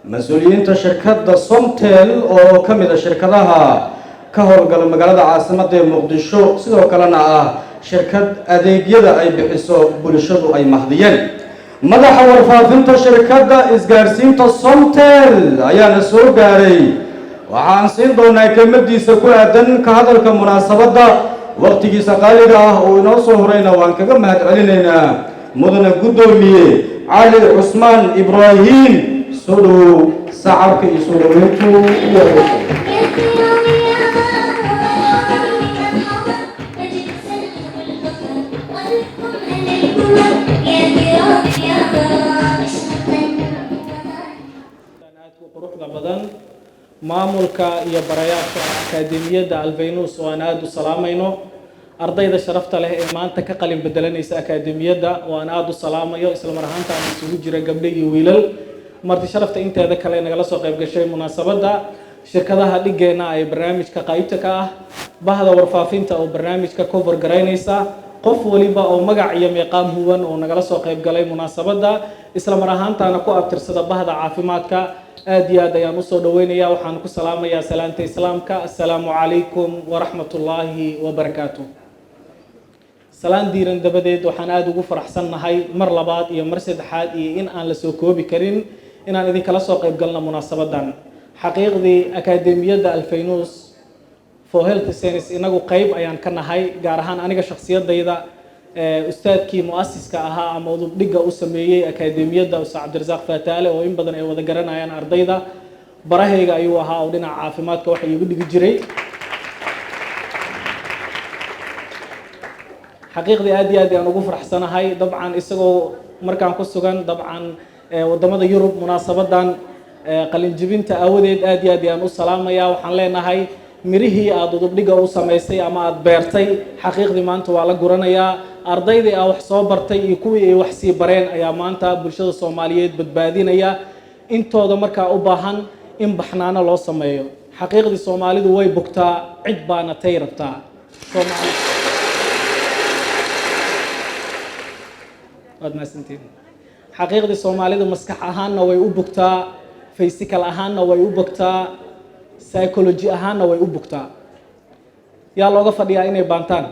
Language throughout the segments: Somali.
مسؤوليين شركة سومتيل أو كمية شركتها كهرجال مجالات عاصمة مقدشو سيدو كلنا شركة أديجيدا أي بحسو بولشدو أي مهديين ماذا حول فافنت شركة إسقارسين سومتيل أيان سور جاري وعنسين دونا كمدي سكول عدن كهذا المناسبة وقت جي سقاليدا ونوصل هرينا وانكجا ما تعلننا مدن قدومي علي عثمان إبراهيم سولو سعرك يسولو منتو maamulka iyo barayaasha akaademiyada Alfaynus oo aan aad u salaamayno ardayda sharafta leh ee maanta ka qalin bedelanaysa akaademiyada oo aan aad u salaamayo isla mar ahaantaana isugu jira gabdho iyo wiilal marti sharafta inteeda kale nagala soo qayb gashay munaasabada shirkadaha dhigeena ay barnaamijka qaybta ka ah bahda warfaafinta oo barnaamijka cover gareynaysa qof waliba oo magac iyo meeqaam huwan oo nagala soo qayb galay munaasabada isla mar ahaantaana ku abtirsada bahda caafimaadka aad iyo aad ayaan u soo dhaweynayaa waxaan ku salaamayaa salaanta islaamka assalaamu calaykum waraxmatullaahi wabarakaatuh salaan diiran dabadeed waxaan aad ugu faraxsannahay mar labaad iyo mar saddexaad iyo in aan la soo koobi karin inaan idinkala soo qayb galno munaasabadan xaqiiqdii akaademiyada Alfaynus for health science inagu qayb ayaan ka nahay gaar ahaan aniga shakhsiyadayda ustaadkii muassiska ahaa ama udubdhiga u sameeyay akaademiyada Ustaad Cabdirasaaq Fataale oo in badan ay wada garanayaan ardayda barahayga ayuu ahaa oo dhinaca caafimaadka wax iigu dhigi jiray xaqiiqdii aad iyo aad ayaan ugu faraxsanahay dabcan isagoo markaan ku sugan dabcan wadamada Yurub munaasabadan qalin jibinta awadeed aad iyo aad ayaan u salaamayaa waxaan leenahay mirihii aad udubdhiga u sameysay ama aad beertay xaqiiqdii maanta waa la guranayaa ardaydii aan wax soo bartay iyo kuwii ay wax sii bareen ayaa maanta bulshada Soomaaliyeed badbaadinaya intooda markaa u baahan in baxnaano loo sameeyo xaqiiqdii Soomaalidu way bogtaa cid baana tay rabtaa xaqiiqdii Soomaalidu maskax ahaanna way u bogtaa physical ahaanna way u bogtaa psychology ahaanna way u bogtaa yaa looga fadhiyaa inay baantaan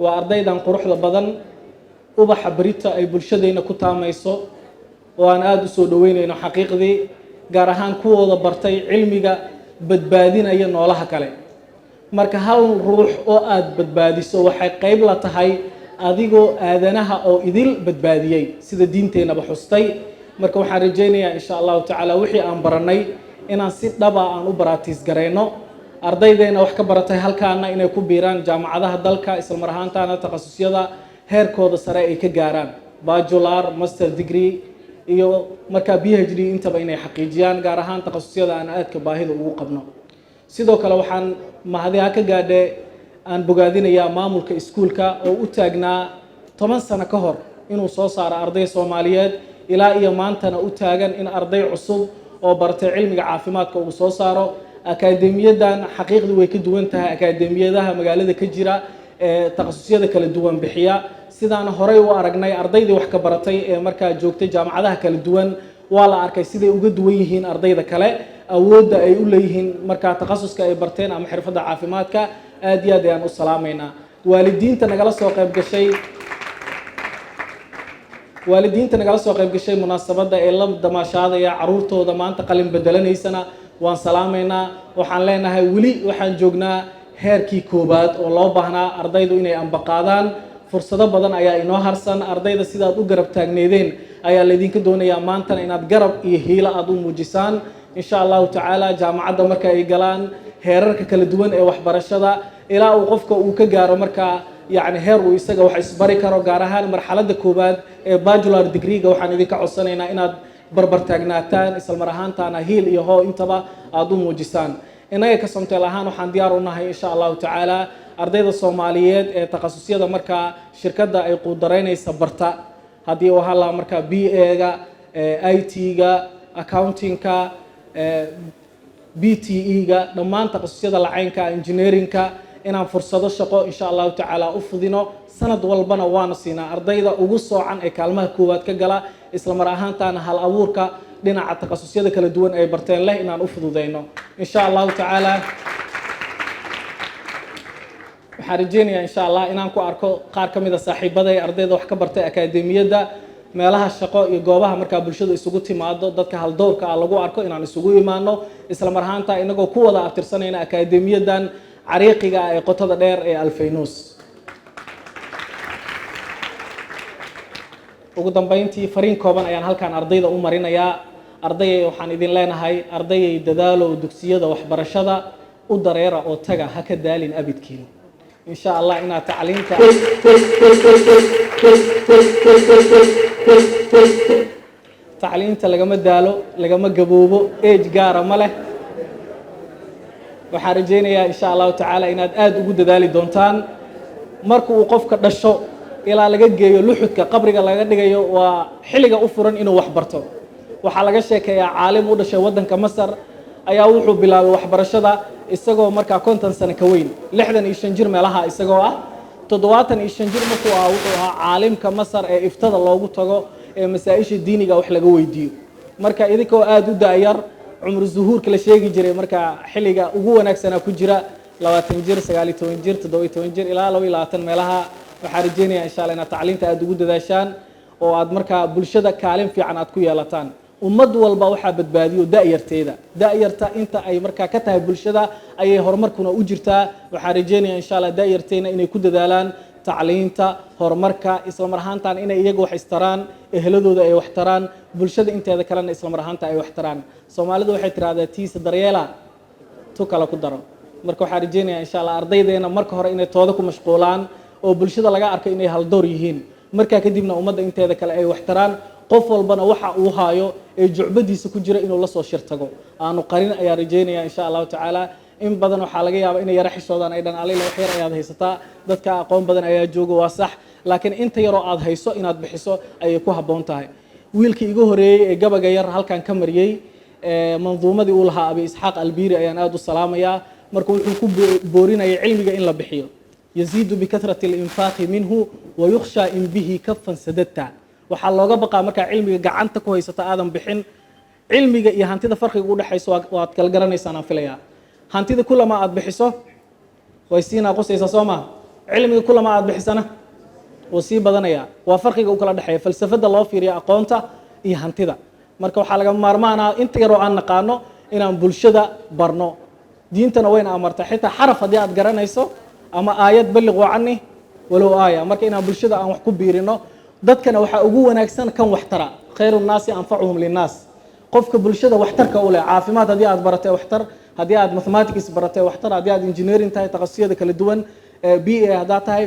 waa ardaydan quruxda badan ubaxa barita ay bulshadeena ku taamayso oo aan aad u soo dhaweynayno xaqiiqdii gaar ahaan kuwooda bartay cilmiga badbaadinaya noolaha kale marka hal ruux oo aad badbaadiso waxay qayb la tahay adigoo aadanaha oo idil badbaadiyay sida diinteenaba xustay marka waxaan rajaynayaa insha Allah taala wixii aan baranay inaan si dhaba aan u baraatiis gareyno ardaydeena wax ka baratay halkaana inay ku biiraan jaamacadaha dalka isla mar ahaantaana takhasusyada heerkooda sare ay ka gaaraan bachelor master degree iyo marka PhD intaba inay xaqiijiyaan gaar ahaan takhasusyada aan aadka baahida ugu qabno sidoo kale waxaan mahadiya ka gaadhay aan bogaadinayaa maamulka iskuulka oo u taagnaa 10 sano ka hor inuu soo saaro arday Soomaaliyeed ilaa iyo maantana u taagan in arday cusub oo bartay cilmiga caafimaadka uu soo saaro akaademiyadan xaqiiqdii way ka duwan tahay akaademiyadaha magaalada ka jira ee takhasusyada kala duwan bixiya sidaan horey u aragnay ardaydii wax ka baratay ee markaa joogtay jaamacadaha kala duwan waa la arkay siday uga duwan yihiin ardayda kale awoodda ay u leeyihiin markaa takhasuska ay barteen ama xirfadda caafimaadka aad iyo aad ayaan u salaameynaa waalidiinta nagala soo qayb gashay munaasabada ee la damaashaadaya caruurtooda maanta qalin bedelaneysana waan salaameynaa waxaan leenahay weli waxaan joognaa heerkii koobaad oo loo baahnaa ardaydu inay ambaqaadaan fursado badan ayaa inoo harsan ardayda sidaad u garab taagneedeen ayaa laydinka doonayaa maantana inaad garab iyo hiilo aad u muujisaan insha Allah taala jaamacadda marka ay galaan heerarka kala duwan ee waxbarashada ilaa uu qofka uu ka gaaro marka يعني heer uu isaga wax isbari karo gaar ahaan marxaladda koobaad ee bachelor degree-ga waxaan idinka codsanaynaa inaad barbar taagnaataan isla mar ahaantaana hiil iyo hoo intaba aad u muujisaan inaga ka Somteel ahaan waxaan diyaar u nahay insha Allah taala ardayda Soomaaliyeed ee takhasusyada marka shirkadda ay quudareynaysa barta haddii uu hala marka BA-ga IT-ga accounting-ka BTE-ga dhammaan taqasusyada lacaynka engineering-ka inaan fursado shaqo insha allahu tacaala u fudino sanad walbana waana siinaa ardayda ugu soocan ee kaalmaha koowaad ka gala isla mar ahaantaana hal abuurka dhinaca taqasusyada kala duwan ay barteen leh inaan u fududeyno insha allahu tacaala waxaan rajeynayaa insha allah inaan ku arko qaar ka mid a saaxiibada ee ardayda wax ka bartay akaademiyadda meelaha shaqo iyo goobaha markaa bulshada isugu timaado dadka haldowrka ah lagu arko inaan isugu imaano isla mar ahaanta inagoo ku wada abtirsanayna akaademiyadan cariiqiga ah ee qotada dheer ee Alfaynuus. ugu dambeyntii fariin kooban ayaan halkaan ardayda u marinayaa ardayay waxaan idin leenahay ardayay dadaalo dugsiyada waxbarashada u dareera oo taga ha ka daalin abidkiin insha allah inaad tacliinta tacliinta lagama daalo lagama gaboobo age gaara ma leh waxaan rajeynayaa insha allahu tacaala inaad aad ugu dadaali doontaan marka uu qofka dhasho ilaa laga geeyo luxudka qabriga laga dhigayo waa xilliga u furan inuu wax barto waxaa laga sheekeeyaa caalim u dhashay waddanka Masar ayaa wuxuu bilaabay waxbarashada isagoo markaa 50 sano ka weyn 65 jir meelaha isagoo ah 75 jir markuu ah wuxuu ahaa caalimka Masar ee iftada loogu tago ee masaa'isha diiniga wax laga weydiiyo marka idinkoo aad u daayar cumr zuhuurka la sheegi jiray marka xilliga ugu wanaagsanaa ku jira 20 jir 19 jir 17 jir ilaa 22 meelaha waxaan rajeynayaa insha Allah inaad tacliinta aad ugu dadaashaan oo aad markaa bulshada kaalin fiican aad ku yeelataan ummad walba waxaa badbaadiyo da'yarteeda da'yarta inta ay markaa ka tahay bulshada ayay horumarkuna u jirtaa waxaan rajeynayaa insha Allah da'yarteena inay ku dadaalaan tacliinta horumarka isla mar ahaantaan inay iyagu wax istaraan ehladooda ay wax taraan bulshada inteeda kalena isla mar ahaanta ay wax taraan Soomaalidu waxay tiraahdaa tiisa daryeela tu kala ku daro marka waxaan rajeynayaa insha Allah ardaydeena marka hore inay tooda ku mashquulaan oo bulshada laga arko inay hal door yihiin marka kadibna ummadda inteeda kale ay wax taraan qof walbana waxa uu haayo ee jucbadiisa ku jira inuu la soo shirtago aanu qarin ayaa rajeynayaa insha Allah tacaala in badan waxa laga yaabaa inay yara xishoodaan ay dhan alila wax yar ayaad haysataa dadka aqoon badan ayaa jooga waa sax laakiin inta yaroo aad hayso inaad bixiso ayay ku haboon tahay wiilkii igu horeeyay ee gabaga yar halkan ka mariyay manduumadii uu lahaa Abi Isxaaq Albiri ayaan aad u salaamayaa marka wuxuu ku boorinayay cilmiga in la bixiyo yaziidu bikathrat al-infaqi minhu wa yukhsha in bihi kaffan sadatta waxaa looga baqaa markaa cilmiga gacanta ku haysata aadan bixin cilmiga iyo hantida farqiga u dhaxayso waad kala garanaysaan aan filayaa hantida kulama aad bixiso way siinaa qosaysa Sooma cilmiga kulama aad bixisana oo sii badanaya waa farqiga u kala dhaxeeya falsafada loo fiiriyo aqoonta iyo hantida marka waxaa laga maarmaana inta yar oo aan naqaano inaan bulshada barno diintana wayna amartaa xitaa xaraf haddii aad garanayso ama aayad balliqu canni walow aaya marka inaan bulshada aan wax ku biirino dadkana waxaa ugu wanaagsan kan wax tara khayrun naasi anfacuhum linnaas qofka bulshada waxtarka u leh caafimaad haddii aad baratay waxtar haddii aad mathematics baratay waxtar haddii aad engineering tahay taqasiyada kala duwan BA haddaa tahay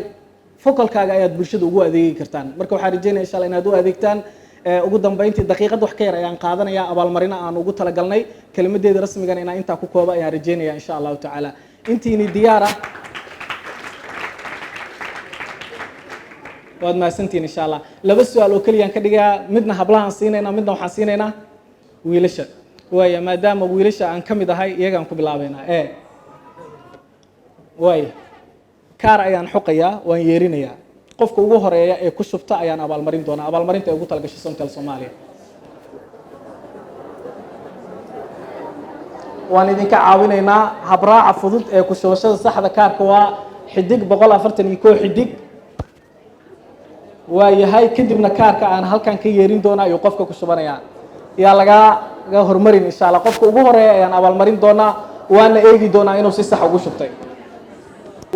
fokalkaaga ayaad bulshada ugu adeegi kartaan marka waxaan rajeynayaa insha Allah inaad u adeegtaan ugu dambeyntii daqiiqad wax ka yar ayaan qaadanayaa abaalmarina aan ugu talagalnay kelimadeeda rasmigan inaan intaa ku kooba ayaan rajeynayaa insha Allah tacaala intiini diyaar ah waad maasantiin insha Allah laba su'aal oo kaliya aan ka dhigaa midna hablahan siinayna midna waxaan siinayna wiilasha waaya maadaama wiilasha aan kamid ahay iyagaan ku bilaabeynaa waaya kaar ayaan xoqayaa waan yeerinayaa qofka ugu horeeya ee ku shubta ayaan abaalmarin doonaa abaalmarinta ay ugu talagashay Somtel Soomaaliya waan idinka caawinaynaa habraaca fudud ee ku shubashada saxda kaarka waa xidig 141 xidig waayahay kadibna kaarka aan halkan ka yeerin doonaa ayuu qofka ku shubanayaa yaa laga hormarin insha Allah qofka ugu horeeya ayaan abaalmarin doonaa waana eegi doonaa inuu si sax ugu shubtay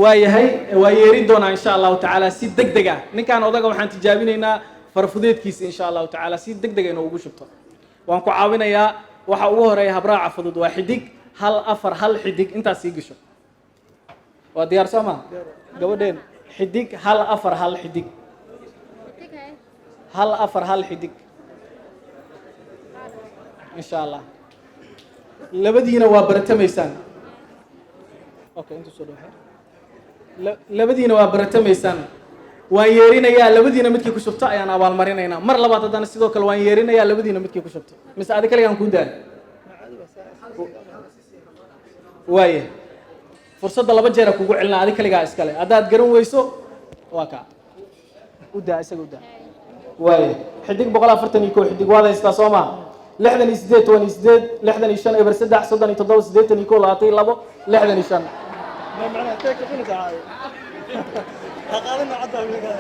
waayahay waa yeerin doonaa insha Allah tacaala si degdeg ah ninkan odaga waxaan tijaabinaynaa farfudeedkiisa insha Allah tacaala si degdeg inuu ugu shubto waan ku caawinayaa waxa ugu horeeya habraaca fudud waa xidig 141 xidig intaas sii gasho waa diyaar soo ma gabadheen xidig 141 xidig 141 xidig insha Allah labadiina waa baratamaysaan okay inta soo dhawahay labadiina waa baratamaysaan waan yeerinayaa labadiina midkii ku shubta ayaan abaalmarinaynaa mar labaad haddana sidoo kale waan yeerinayaa labadiina midkii ku shubta mise adiga kaliya aan ku daan waaye fursadda laba jeer kugu celinaa adi kaligaa iskale haddaad garan weyso waa kaa u daa isaga u daa waaye xidig 141 xidig waad haystaa soo ma 68 28 65 eber 3 37 81 22 65 ما معناها تيك كل ساعة هقالنا عدها من كذا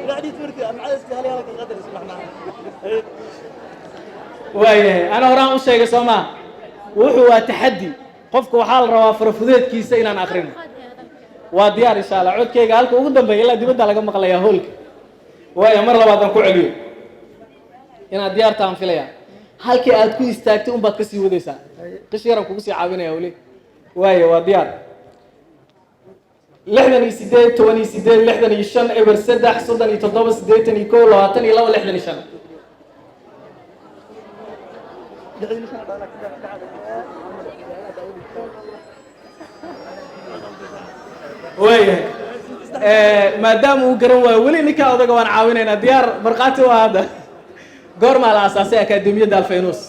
لا عدي تمرتي مع استهالي هذا القدر اسمح معنا waayahay ana horaan u sheegay soo ma wuxuu waa taxaddi qofku waxaa la rabaa farafudeedkiisa inaan aqrino waa diyaar insha Allah codkayga halka ugu dambeeya ilaa dibadda laga maqlayaa hoolka waayo mar labaad aan ku celiyo inaad diyaar tahan filaya halkii aad ku istaagtay un baad ka sii wadaysaa qish yaran kugu sii caawinaya weli waayo waa diyaar 68 28 65 eber 3 37 81 22 65 waayahay maadaama uu garan waayo weli ninkaa odaga waan caawinaynaa diyaar markhaati waa hadda goormaa la aasaasay akaademiyadda alfaynus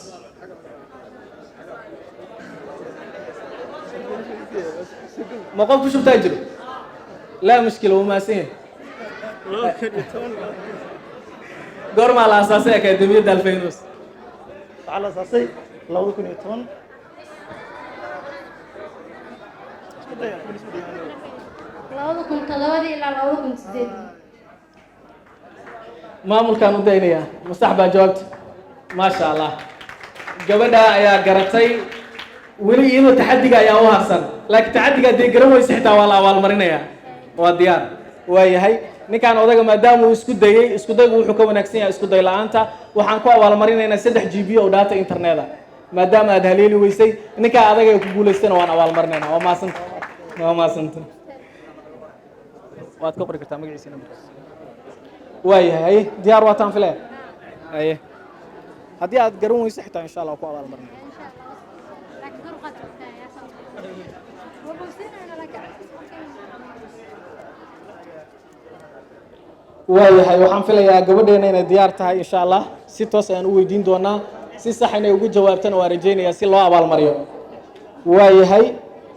ma qof ku shubtaa jiro laa mushkila wuu maasan yahay goormaa la aasaasay akaademiyadda alfaynus على أساسي لو يكون يتون لوضكم تلوادي إلا لوضكم سديد maamulkaan u daynayaa masax baa jawaabta maasha allah gabadha ayaa garatay weli iyadoo taxadiga ayaa u harsan laakiin taxadiga haddii garan weysa xitaa waa la abaalmarinayaa waa diyaar waayahay ninkaan odaga maadaama uu isku dayey isku daygu wuxuu ka wanaagsan yahay isku day la-aanta waxaan ku abaalmarinaynaa 3 GB oo data interneta maadaama aad haleeli weysay ninkaa adaga ay ku guulaystana waan abaalmarinaynaa waa maasanta waad ka qori kartaa magaciisa nambarkiisa waayahay diyaar waa taan filaya aye haddii aad garan weyso xitaa insha allah ku abaalmarinaya لكن درقة يا صاحبي وبوسينا أنا لك waayahay waxaan filayaa gabadheena inay diyaar tahay insha allah si toos ayaan u weydiin doonaa si sax inay ugu jawaabtana waan rajaynayaa si loo abaalmariyo waayahay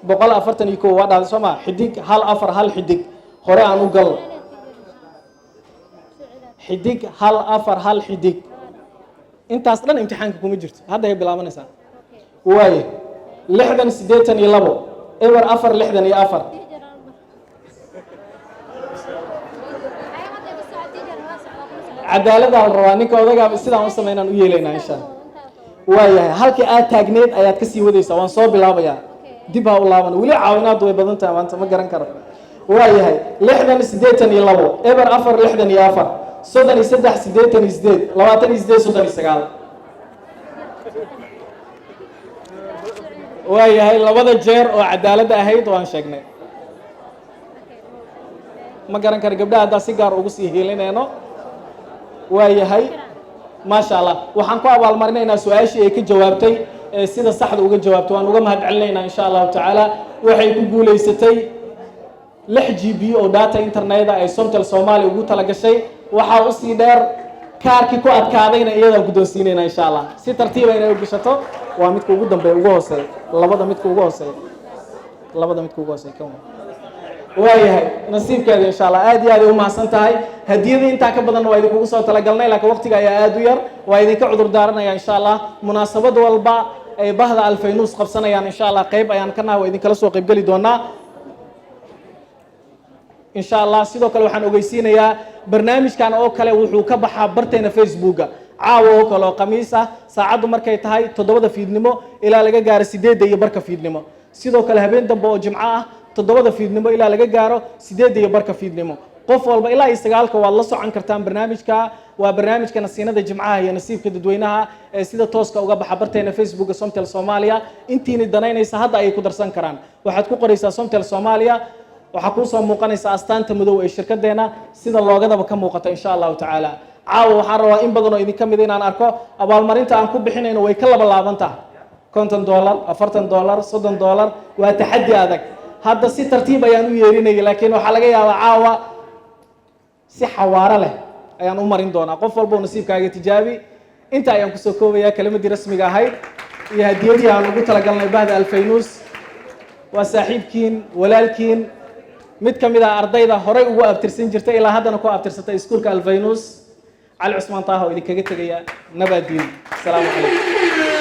141 waa dhahday soo ma xidig 1 4 1 xidig hore aan u gal xidig 1 4 1 xidig intaas dhan imtixaanka kuma jirto hadda ay bilaabanaysaa waaye 682 eber 4 64 cadaalada la rabaa ninka odagaa sidaan u sameynaan u yeelaynaa insha Allah waayahay halkii aad taagneed ayaad ka sii wadaysaa waan soo bilaabayaa dib ha u laaban weli caawinaadu way badan tahay maanta ma garan karo waayahay 682 eber 4 64 33 88 28 waayahay labada jeer oo cadaalada ahayd waan sheegnay ma garan karo gabdhaha haddaa si gaar ugu sii heelinayno waayahay maasha allah waxaan ku abaalmarinaynaa su-aashii ay ka jawaabtay sida saxda uga jawaabtay waan uga mahad celinaynaa insha allahu tacaala waxay ku guulaysatay 6 GB oo data interneta ay Somtel Soomaaliya ugu tala gashay waxaa u sii dheer kaarkii ku adkaadayna iyadoo guddoonsiinayna insha allah si tartiib ah inay u gashato waa midka ugu dambeeya ugu hooseeya labada midka ugu hooseeya kan waayahay nasiibkeeda insha allah aad iyo aad ay u mahadsan tahay hadiyada intaa ka badan waa idinkugu soo talagalnay laakiin waqtiga ayaa aad u yar waa idinka cudur daaranaya insha allah munaasabad walba ay bahda alfaynus qabsanayaan insha allah qayb ayaan ka nahay waa idinkala soo qayb geli doonaa insha allah sidoo kale waxaan ogeysiinayaa barnaamijkan oo kale wuxuu ka baxaa barteena facebooka caawa oo kale oo khamiis ah saacaddu markay tahay 7 fiidnimo ilaa laga gaaro 8 iyo barka fiidnimo sidoo kale habeen dambe oo jimco ah 7 fiidnimo ilaa laga gaaro 8 iyo barka fiidnimo qof walba ilaa 9 waad la socon kartaan barnaamijka waa barnaamijka nasiinada jimcaha iyo nasiibka dadweynaha ee sida tooska uga baxa barteena facebooka Somtel Soomaaliya intiina danaynaysa hadda ay ku darsan karaan waxaad ku qoraysaa Somtel Soomaaliya waxaa kuu soo muuqanaysa astaanta madow ee shirkadeena sida loogadaba ka muuqata insha allahu tacaala caawa waxaan rabaa in badan oo idinka mid inaan arko abaalmarinta aan ku bixinayno way ka laba laabantaa $50 $40 $30 waa taxaddi adag hadda si tartiib ayaan u yeerinayay laakiin waxaa laga yaabaa caawa si xawaaro leh ayaan u marin doonaa qof walba oo nasiibkaaga tijaabi inta ayaan kusoo koobayaa kelimadii rasmiga ahayd iyo hadiyadii aan ugu talagalnay bahda alfaynus waa saaxiibkiin walaalkiin mid ka mid ah ardayda horey ugu abtirsan jirtay ilaa haddana ku abtirsatay iskuulka alfaynus cali cusmaan taaho idinkaga tegaya nabadiin asalaamu calaykum